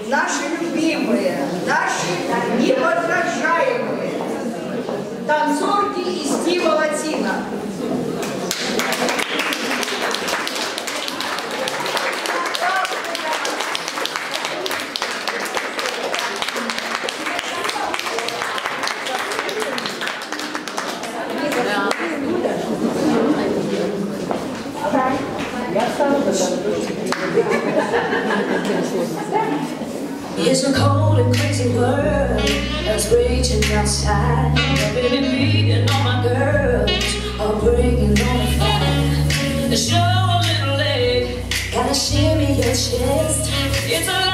наши любимые, наши неподражаемые танцорки из Тива Латина. It's a cold and crazy world that's raging outside. My baby, me and all my girls are bringing on the fire. Show a little leg, gotta shimmy your chest. It's a